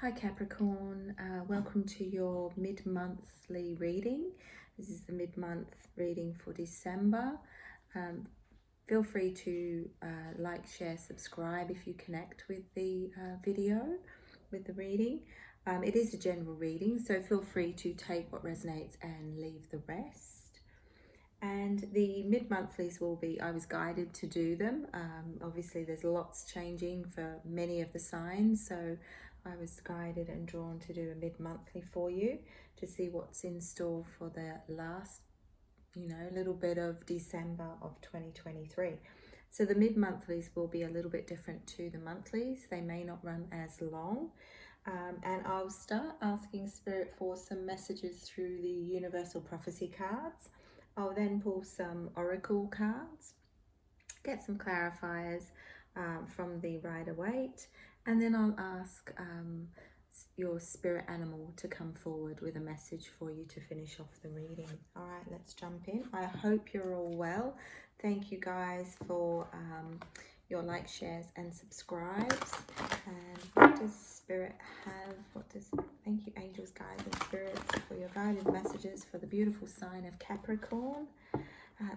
Hi Capricorn, welcome to your mid-monthly reading. This is the mid-month reading for December. Feel free to like, share, subscribe if you connect with the video, with the reading. It is a general reading, so feel free to take what resonates and leave the rest. And the mid-monthlies will be, I was guided to do them. Obviously there's lots changing for many of the signs, so I was guided and drawn to do a mid-monthly for you to see what's in store for the last, little bit of December of 2023. So the mid-monthlies will be a little bit different to the monthlies. They may not run as long. And I'll start asking Spirit for some messages through the Universal Prophecy cards. I'll then pull some Oracle cards, get some clarifiers from the Waite, and then I'll ask your spirit animal to come forward with a message for you to finish off the reading. All right, let's jump in. I hope you're all well. Thank you guys for your likes, shares, and subscribes. And what does Spirit have? Thank you, angels, guides, and spirits, for your guided messages for the beautiful sign of Capricorn.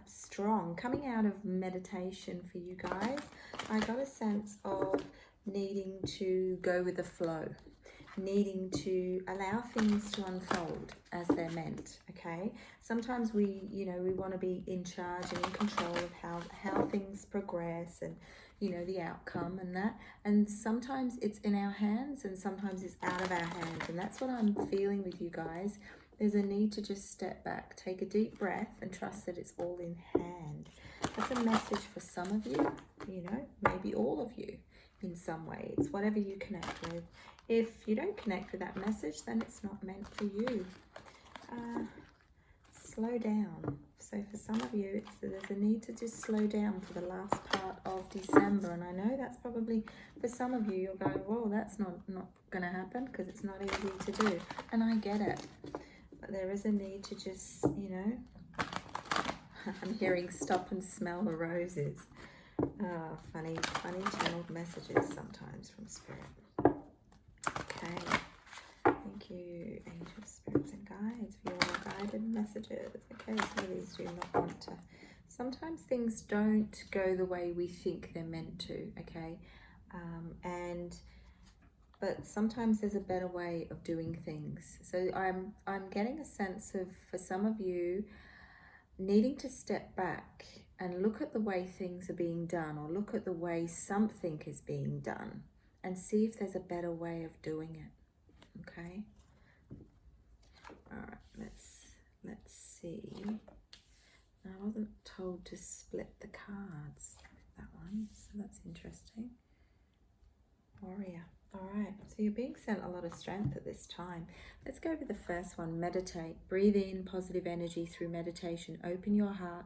Strong, coming out of meditation for you guys. I got a sense of needing to go with the flow, needing to allow things to unfold as they're meant. Okay, sometimes we want to be in charge and in control of how things progress and the outcome and that, and sometimes it's in our hands and sometimes it's out of our hands, and that's what I'm feeling with you guys. There's a need to just step back, take a deep breath, and trust that it's all in hand. That's a message for some of you, maybe all of you in some way. It's whatever you connect with. If you don't connect with that message, then it's not meant for you. Slow down. So for some of you, there's a need to just slow down for the last part of December. And I know that's probably, for some of you, you're going, whoa, that's not going to happen because it's not easy to do. And I get it. But there is a need to just, I'm hearing stop and smell the roses. Funny channeled messages sometimes from Spirit. Okay. Thank you, angels, spirits, and guides, for your guided messages. Okay, some of these do not want to. Sometimes things don't go the way we think they're meant to, okay? But sometimes there's a better way of doing things. So I'm getting a sense of, for some of you, needing to step back and look at the way things are being done, or look at the way something is being done, and see if there's a better way of doing it. Okay. All right. Let's see. I wasn't told to split the cards with that one, so that's interesting. Warrior. All right, so you're being sent a lot of strength at this time. Let's go with the first one. Meditate. Breathe in positive energy through meditation. Open your heart.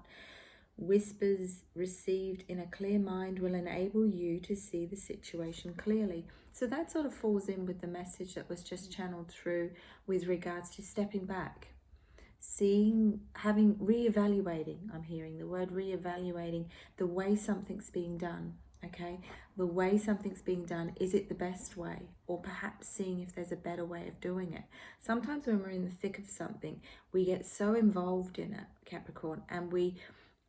Whispers received in a clear mind will enable you to see the situation clearly. So that sort of falls in with the message that was just channeled through with regards to stepping back, reevaluating. I'm hearing the word reevaluating the way something's being done. Okay, the way something's being done, is it the best way? Or perhaps seeing if there's a better way of doing it. Sometimes when we're in the thick of something, we get so involved in it, Capricorn, and we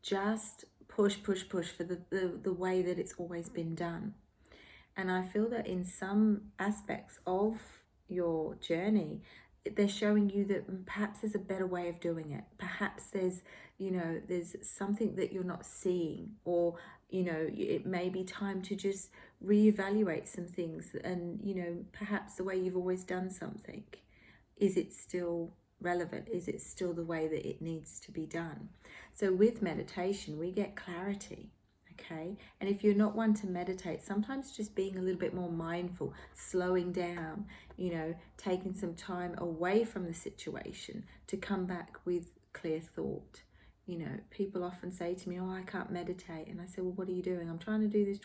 just push for the way that it's always been done. And I feel that in some aspects of your journey, they're showing you that perhaps there's a better way of doing it. Perhaps there's something that you're not seeing, or it may be time to just reevaluate some things, and perhaps the way you've always done something, is it still relevant? Is it still the way that it needs to be done? So with meditation, we get clarity. Okay, and if you're not one to meditate, sometimes just being a little bit more mindful, slowing down, taking some time away from the situation to come back with clear thought. People often say to me, oh, I can't meditate. And I say, well, what are you doing? I'm trying to do this,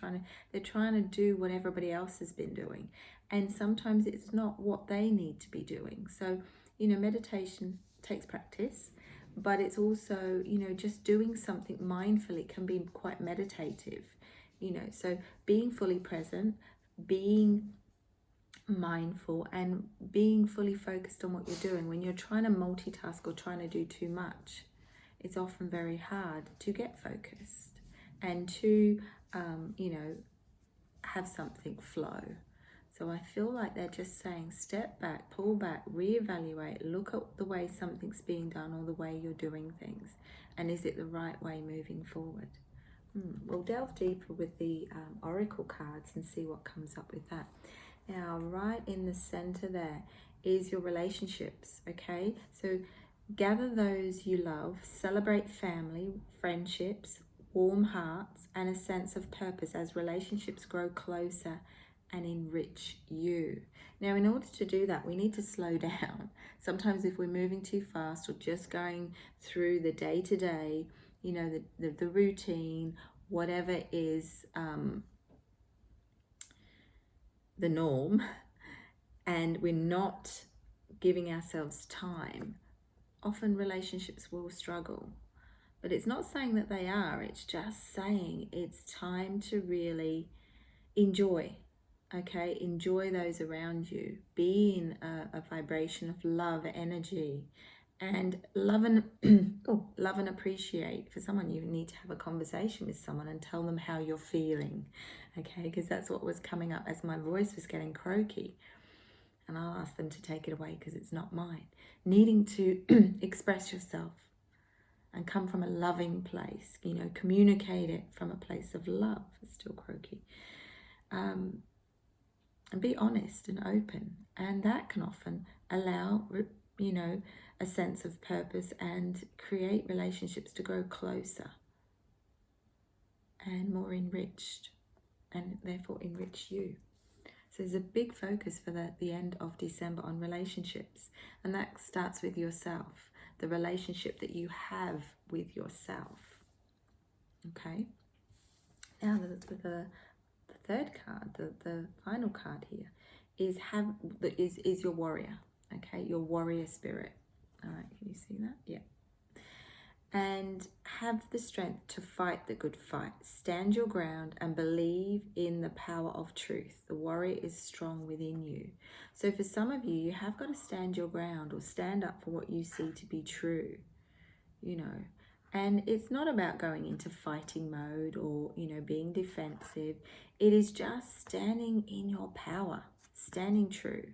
they're trying to do what everybody else has been doing. And sometimes it's not what they need to be doing. So, meditation takes practice. But it's also, just doing something mindfully can be quite meditative, so being fully present, being mindful and being fully focused on what you're doing. When you're trying to multitask or trying to do too much, it's often very hard to get focused and to, have something flow. So I feel like they're just saying step back, pull back, reevaluate, look at the way something's being done or the way you're doing things. And is it the right way moving forward? We'll delve deeper with the oracle cards and see what comes up with that. Now, right in the center there is your relationships, okay? So gather those you love, celebrate family, friendships, warm hearts, and a sense of purpose as relationships grow closer and enrich you. Now, in order to do that, we need to slow down. Sometimes if we're moving too fast or just going through the day-to-day, the routine, whatever is the norm, and we're not giving ourselves time, often relationships will struggle. But it's not saying that they are, it's just saying it's time to really enjoy, okay? Enjoy those around you. Be in a vibration of love, energy, and love and appreciate. For someone, you need to have a conversation with someone and tell them how you're feeling, okay? Because that's what was coming up as my voice was getting croaky. And I'll ask them to take it away because it's not mine. Needing to express yourself and come from a loving place, communicate it from a place of love. It's still croaky. And be honest and open. And that can often allow, a sense of purpose and create relationships to grow closer and more enriched, and therefore enrich you. So there's a big focus for the end of December on relationships, and that starts with yourself, the relationship that you have with yourself. Okay. Now the third card, the final card here, is your warrior. Okay, your warrior spirit. All right, can you see that? Yeah. And have the strength to fight the good fight. Stand your ground and believe in the power of truth. The warrior is strong within you. So for some of you, you have got to stand your ground or stand up for what you see to be true, And it's not about going into fighting mode or, being defensive. It is just standing in your power, standing true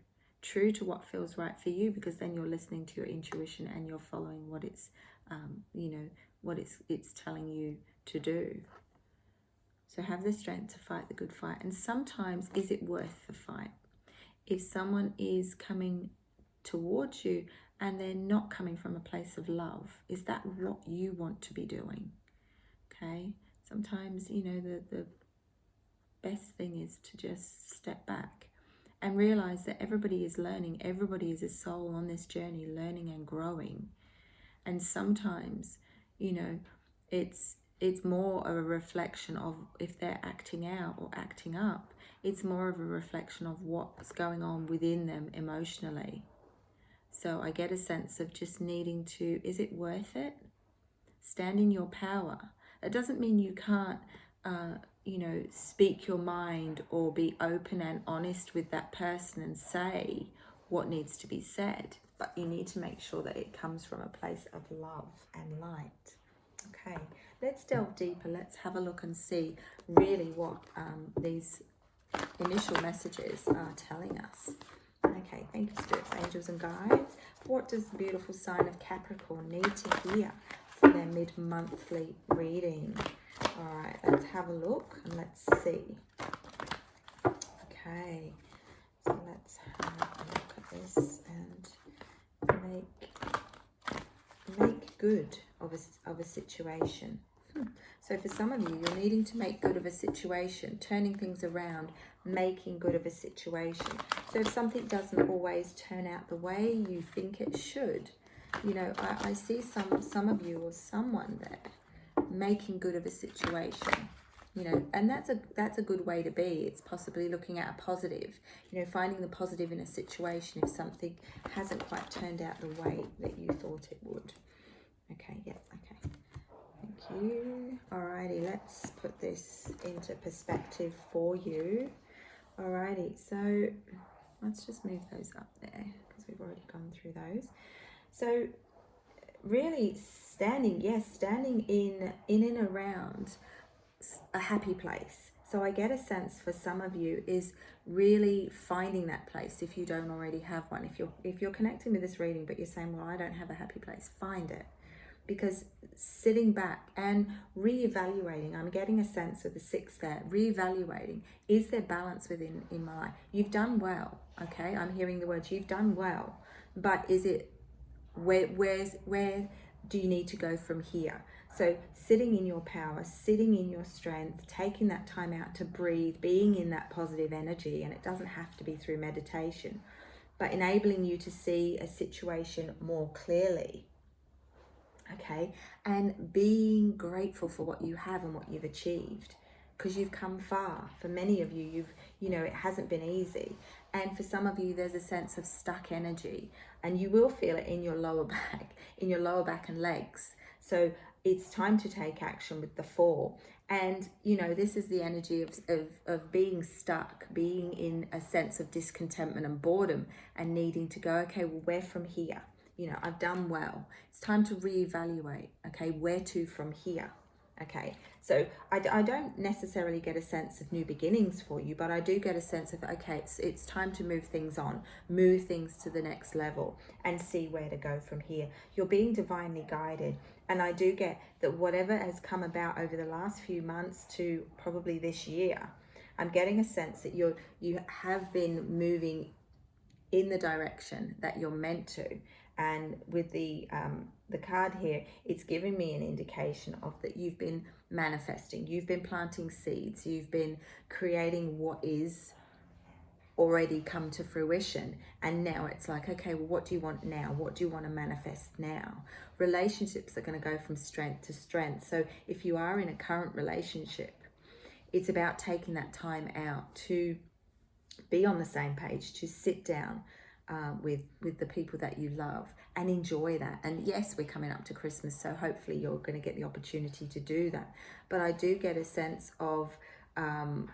to what feels right for you, because then you're listening to your intuition and you're following what it's what it's telling you to do. So have the strength to fight the good fight. And sometimes, is it worth the fight? If someone is coming towards you and they're not coming from a place of love, is that what you want to be doing? Okay, sometimes the best thing is to just step back and realize that everybody is learning. Everybody is a soul on this journey, learning and growing. And sometimes, it's more of a reflection of if they're acting out or acting up. It's more of a reflection of what's going on within them emotionally. So I get a sense of just needing to, is it worth it? Stand in your power. It doesn't mean you can't, speak your mind or be open and honest with that person and say what needs to be said. But you need to make sure that it comes from a place of love and light. Okay, let's delve deeper. Let's have a look and see really what these initial messages are telling us. Okay, thank you, spirits, angels, and guides. What does the beautiful sign of Capricorn need to hear for their mid-monthly reading? All right, let's have a look and let's see. Okay, so let's have a look at this and make good of a situation. So for some of you, you're needing to make good of a situation, turning things around, making good of a situation. So if something doesn't always turn out the way you think it should, I see some of you or someone there making good of a situation. And that's a good way to be. It's possibly looking at a positive, finding the positive in a situation if something hasn't quite turned out the way that you thought it would. Okay, yeah, okay. Thank you. Alrighty, let's put this into perspective for you. Alrighty, so, Let's just move those up there because we've already gone through those. So really standing in and around a happy place. So I get a sense for some of you is really finding that place if you don't already have one. If you're connecting with this reading but you're saying, well, I don't have a happy place, find it. Because sitting back and reevaluating, I'm getting a sense of the 6 there, reevaluating, is there balance in my life? You've done well, okay? I'm hearing the words, you've done well, but is it, where do you need to go from here? So sitting in your power, sitting in your strength, taking that time out to breathe, being in that positive energy, and it doesn't have to be through meditation, but enabling you to see a situation more clearly. Okay, and being grateful for what you have and what you've achieved, because you've come far. For many of you, it hasn't been easy, and for some of you there's a sense of stuck energy, and you will feel it in your lower back and legs. So it's time to take action with the 4. And this is the energy of being stuck, being in a sense of discontentment and boredom, and needing to go, okay, well, where from here? I've done well. It's time to reevaluate, okay, where to from here, okay? So I don't necessarily get a sense of new beginnings for you, but I do get a sense of, okay, it's time to move things on, move things to the next level and see where to go from here. You're being divinely guided. And I do get that whatever has come about over the last few months to probably this year, I'm getting a sense that you have been moving in the direction that you're meant to. And with the card here, it's giving me an indication of that you've been manifesting, you've been planting seeds, you've been creating what is already come to fruition. And now it's like, okay, well, what do you want now? What do you want to manifest now? Relationships are going to go from strength to strength. So if you are in a current relationship, it's about taking that time out to be on the same page, to sit down with the people that you love and enjoy that. And yes, we're coming up to Christmas, so hopefully you're going to get the opportunity to do that. But I do get a sense of I'm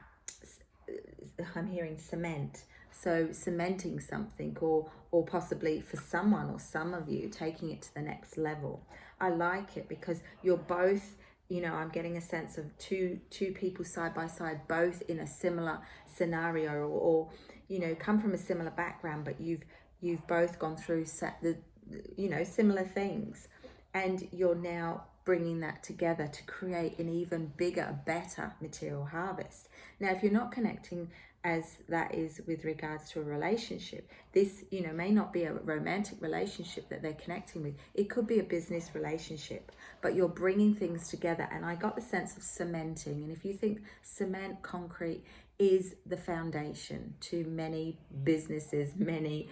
hearing cement. So cementing something, or possibly for someone or some of you taking it to the next level. I like it because you're both, I'm getting a sense of two people side by side, both in a similar scenario, or come from a similar background, but you've both gone through similar things, and you're now bringing that together to create an even bigger, better material harvest. Now, if you're not connecting as that is with regards to a relationship, this may not be a romantic relationship that they're connecting with. It could be a business relationship, but you're bringing things together. And I got the sense of cementing. And if you think cement, concrete is the foundation to many businesses, many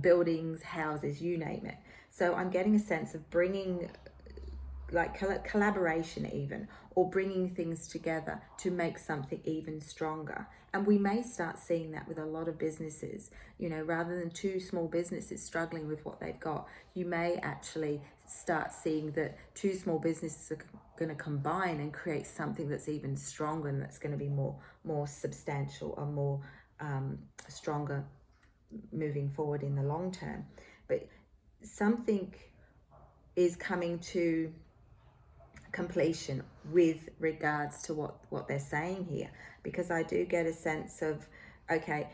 buildings, houses, you name it. So I'm getting a sense of bringing like collaboration even, or bringing things together to make something even stronger. And we may start seeing that with a lot of businesses, rather than 2 small businesses struggling with what they've got, you may actually start seeing that 2 small businesses are going to combine and create something that's even stronger, and that's going to be more substantial or more stronger moving forward in the long term. But something is coming to completion with regards to what they're saying here, because I do get a sense of, okay,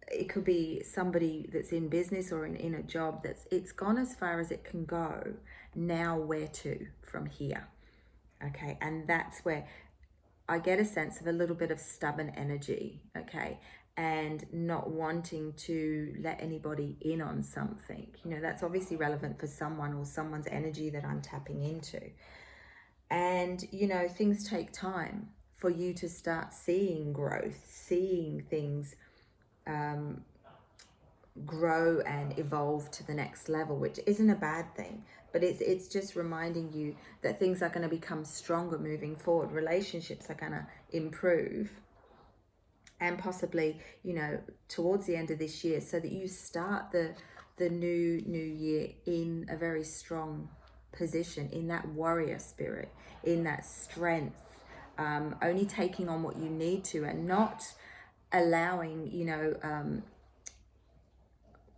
it could be somebody that's in business or in a job it's gone as far as it can go. Now where to from here? Okay, and that's where I get a sense of a little bit of stubborn energy, okay, and not wanting to let anybody in on something. That's obviously relevant for someone or someone's energy that I'm tapping into. And, things take time for you to start seeing growth, seeing things grow and evolve to the next level, which isn't a bad thing, but it's just reminding you that things are going to become stronger moving forward. Relationships are going to improve, and possibly, towards the end of this year, so that you start the new year in a very strong position, in that warrior spirit, in that strength, only taking on what you need to, and not allowing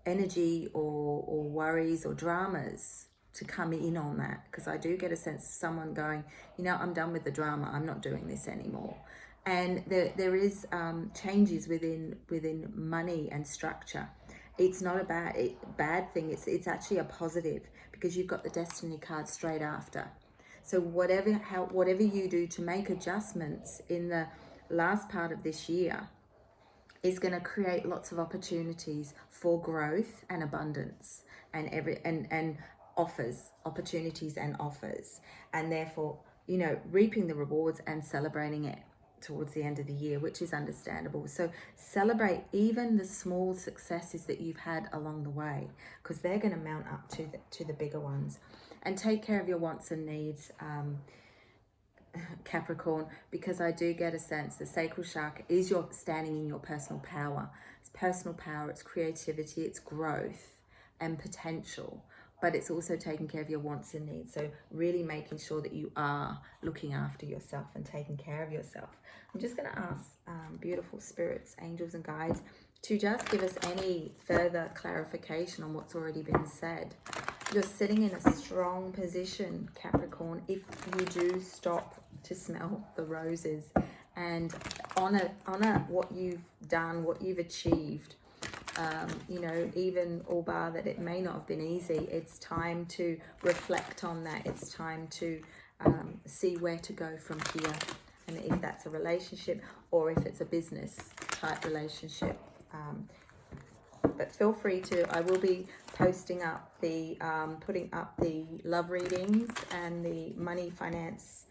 energy or worries or dramas to come in on that, because I do get a sense of someone going, you know, I'm done with the drama, I'm not doing this anymore. And there is changes within money and structure. It's not a bad thing, it's actually a positive, because you've got the destiny card straight after. So whatever you do to make adjustments in the last part of this year is going to create lots of opportunities for growth and abundance, and offers, opportunities and offers, and therefore, you know, reaping the rewards and celebrating it towards the end of the year, which is understandable. So celebrate even the small successes that you've had along the way, because they're going to mount up to the bigger ones. And take care of your wants and needs, Capricorn, because I do get a sense the sacral chakra is your standing in your personal power. It's personal power, it's creativity, it's growth and potential, but it's also taking care of your wants and needs. So really making sure that you are looking after yourself and taking care of yourself. I'm just going to ask beautiful spirits, angels and guides to just give us any further clarification on what's already been said. You're sitting in a strong position, Capricorn, if you do stop to smell the roses and honor what you've done, what you've achieved. You know, even albeit that it may not have been easy, it's time to reflect on that. It's time to see where to go from here, and if that's a relationship or if it's a business type relationship. But feel free to, I will be posting up the, putting up the love readings and the money finance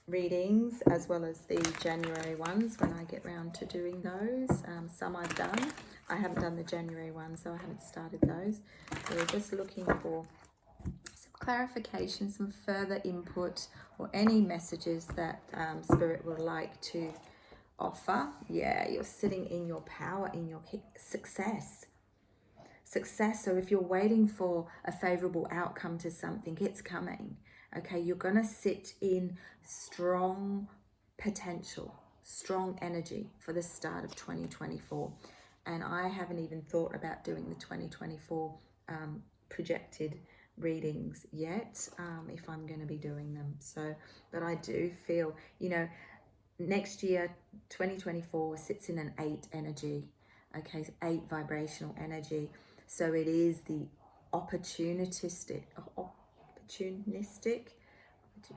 readings, as well as the January ones when I get round to doing those. Some I've done. I haven't done the January ones, so I haven't started those. So we're just looking for some clarification, some further input, or any messages that Spirit would like to offer. Yeah, you're sitting in your power, in your success. So if you're waiting for a favorable outcome to something, it's coming. Okay, you're going to sit in strong potential, strong energy for the start of 2024. And I haven't even thought about doing the 2024 projected readings yet, if I'm going to be doing them. So, but I do feel, you know, next year, 2024 sits in an 8 energy. Okay, 8 vibrational energy. So it is the opportunistic, oh,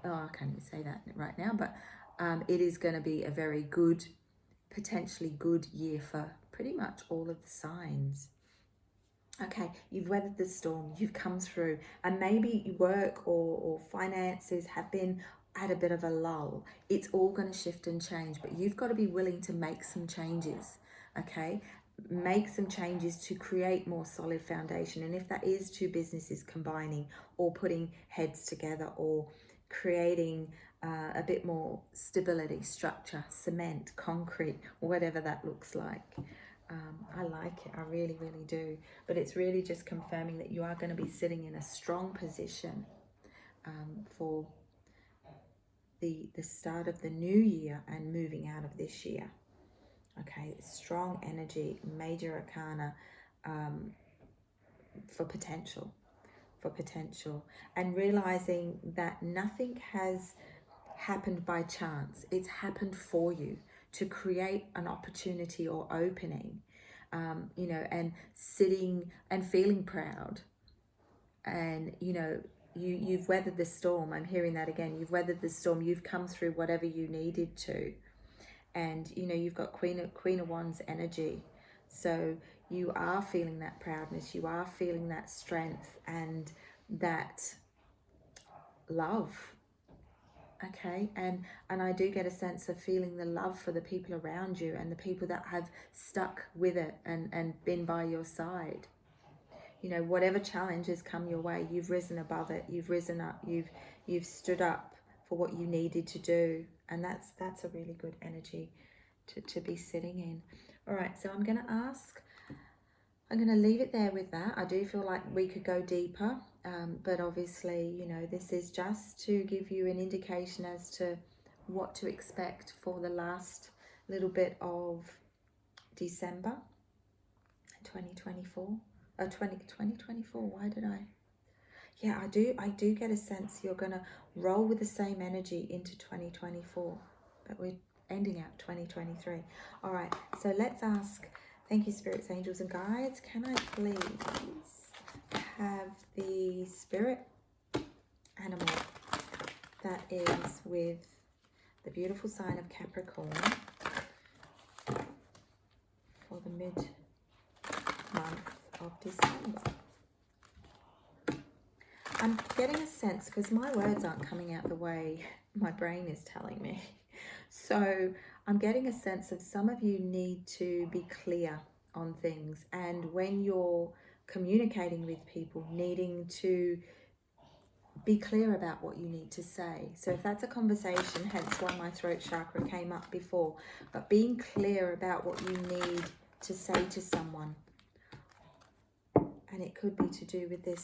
I can't even say that right now, but it is going to be a very good, potentially good year for pretty much all of the signs. Okay, you've weathered the storm, you've come through, and maybe work or finances have been at a bit of a lull. It's all going to shift and change, but you've got to be willing to make some changes. Okay, make some changes to create more solid foundation. And if that is 2 businesses combining, or putting heads together, or creating a bit more stability, structure, cement, concrete, whatever that looks like. I like it, I really, really do. But it's really just confirming that you are going to be sitting in a strong position for the start of the new year and moving out of this year. Okay, strong energy, major arcana for potential, and realizing that nothing has happened by chance. It's happened for you to create an opportunity or opening, you know, and sitting and feeling proud. And, you know, you've weathered the storm. I'm hearing that again. You've weathered the storm. You've come through whatever you needed to. And, you know, you've got Queen of Wands energy. So you are feeling that proudness. You are feeling that strength and that love. Okay, and I do get a sense of feeling the love for the people around you and the people that have stuck with it and been by your side. You know, whatever challenges come your way, you've risen above it. You've risen up. You've stood up for what you needed to do, and that's a really good energy to be sitting in. All right, so I'm going to leave it there with that. I do feel like we could go deeper, but obviously, you know, this is just to give you an indication as to what to expect for the last little bit of December 2024. 2024. Why did I? Yeah, I do get a sense you're going to roll with the same energy into 2024, but we're ending out 2023. All right, so let's ask, thank you, spirits, angels, and guides. Can I please have the spirit animal that is with the beautiful sign of Capricorn for the mid-month of December? I'm getting a sense, because my words aren't coming out the way my brain is telling me. So I'm getting a sense of some of you need to be clear on things. And when you're communicating with people, needing to be clear about what you need to say. So if that's a conversation, hence why my throat chakra came up before, but being clear about what you need to say to someone. And it could be to do with this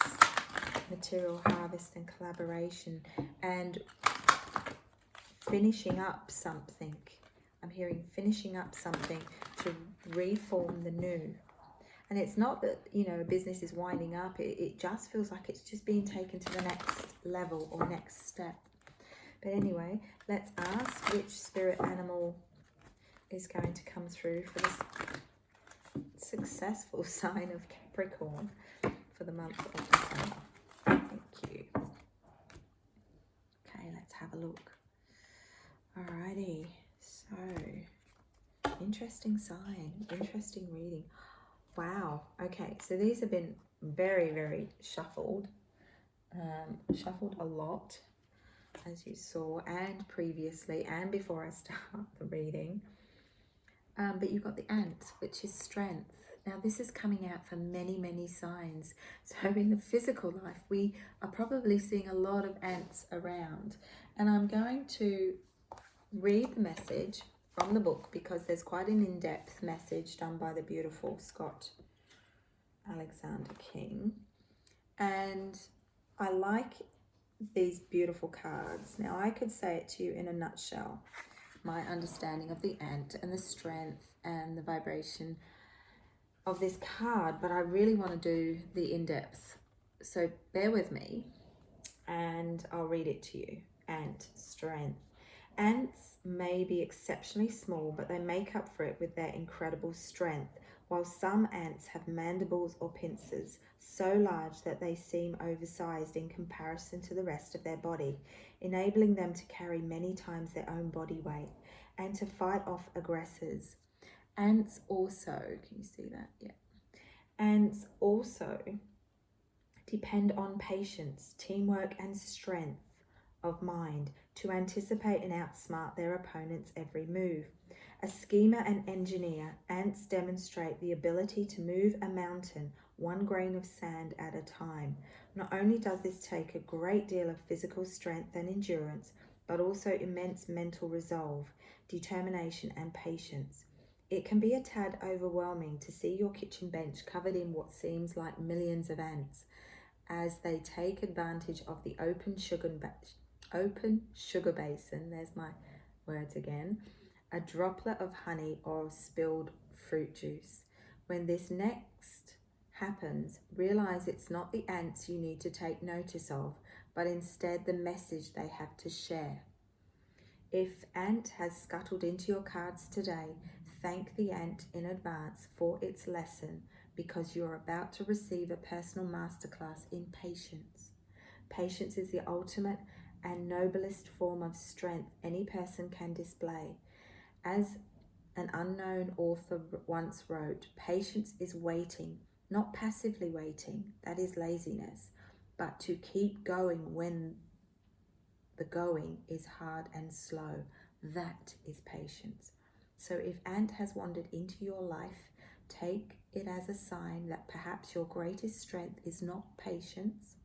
material harvest and collaboration and finishing up something. I'm hearing finishing up something to reform the new. And it's not that, you know, a business is winding up. It just feels like it's just being taken to the next level or next step. But anyway, let's ask which spirit animal is going to come through for this successful sign of Capricorn for the month of December. Thank you. Okay, let's have a look. Alrighty, so interesting sign, interesting reading. Wow, okay, so these have been very, very shuffled. Shuffled a lot, as you saw, and previously, and before I start the reading. But you've got the ant, which is strength. Now, this is coming out for many, many signs. So in the physical life, we are probably seeing a lot of ants around. And I'm going to read the message from the book because there's quite an in-depth message done by the beautiful Scott Alexander King. And I like these beautiful cards. Now, I could say it to you in a nutshell, my understanding of the ant and the strength and the vibration of this card, but I really want to do the in-depth. So bear with me and I'll read it to you. Ant, strength. Ants may be exceptionally small, but they make up for it with their incredible strength, while some ants have mandibles or pincers so large that they seem oversized in comparison to the rest of their body, enabling them to carry many times their own body weight and to fight off aggressors. Ants also, can you see that? Yeah. Ants also depend on patience, teamwork, and strength of mind to anticipate and outsmart their opponent's every move. A schemer and engineer, ants demonstrate the ability to move a mountain one grain of sand at a time. Not only does this take a great deal of physical strength and endurance, but also immense mental resolve, determination, and patience. It can be a tad overwhelming to see your kitchen bench covered in what seems like millions of ants as they take advantage of the open sugar basin, there's my words again, a droplet of honey or spilled fruit juice. When this next happens, realize it's not the ants you need to take notice of, but instead the message they have to share. If ant has scuttled into your cards today, thank the ant in advance for its lesson, because you're about to receive a personal masterclass in patience. Patience is the ultimate and noblest form of strength any person can display. As an unknown author once wrote, patience is waiting, not passively waiting, that is laziness, but to keep going when the going is hard and slow, that is patience. So if ant has wandered into your life, take it as a sign that perhaps your greatest strength is not patience,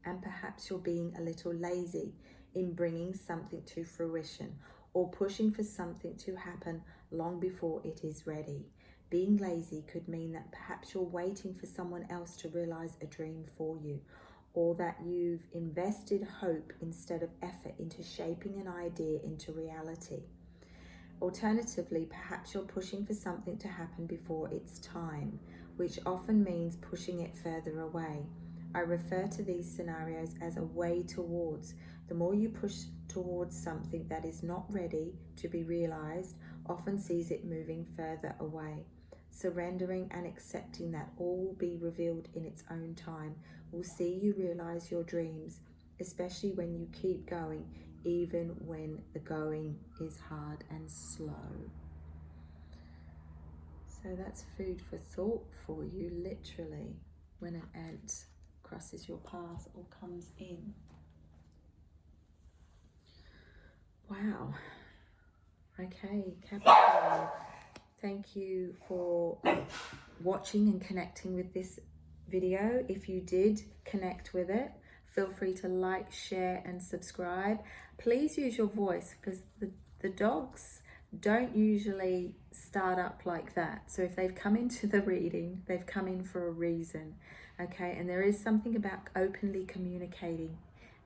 and perhaps you're being a little lazy in bringing something to fruition or pushing for something to happen long before it is ready. Being lazy could mean that perhaps you're waiting for someone else to realize a dream for you, or that you've invested hope instead of effort into shaping an idea into reality. Alternatively, perhaps you're pushing for something to happen before its time, which often means pushing it further away. I refer to these scenarios as a way towards. The more you push towards something that is not ready to be realized, often sees it moving further away. Surrendering and accepting that all will be revealed in its own time will see you realize your dreams, especially when you keep going, even when the going is hard and slow. So that's food for thought for you, literally, when an ant crosses your path or comes in. Wow. Okay, Capricorn, thank you for watching and connecting with this video. If you did connect with it, feel free to like, share and subscribe. Please use your voice, because the dogs don't usually start up like that. So if they've come into the reading, they've come in for a reason, okay? And there is something about openly communicating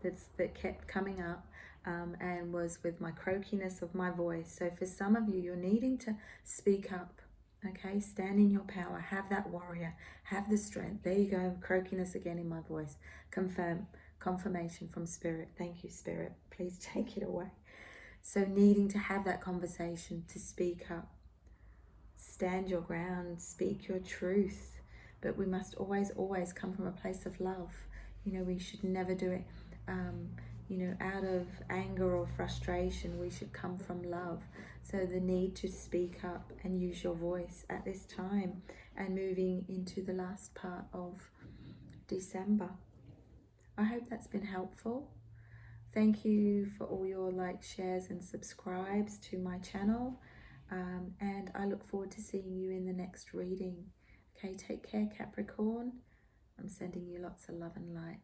that kept coming up, and was with my croakiness of my voice. So for some of you, you're needing to speak up, okay? Stand in your power, have that warrior, have the strength. There you go, croakiness again in my voice. Confirmation from Spirit. Thank you, Spirit. Please take it away. So needing to have that conversation, to speak up, stand your ground, speak your truth. But we must always come from a place of love. You know, we should never do it, out of anger or frustration. We should come from love. So the need to speak up and use your voice at this time, and moving into the last part of December. I hope that's been helpful. Thank you for all your likes, shares and subscribes to my channel. And I look forward to seeing you in the next reading. Okay, take care, Capricorn. I'm sending you lots of love and light.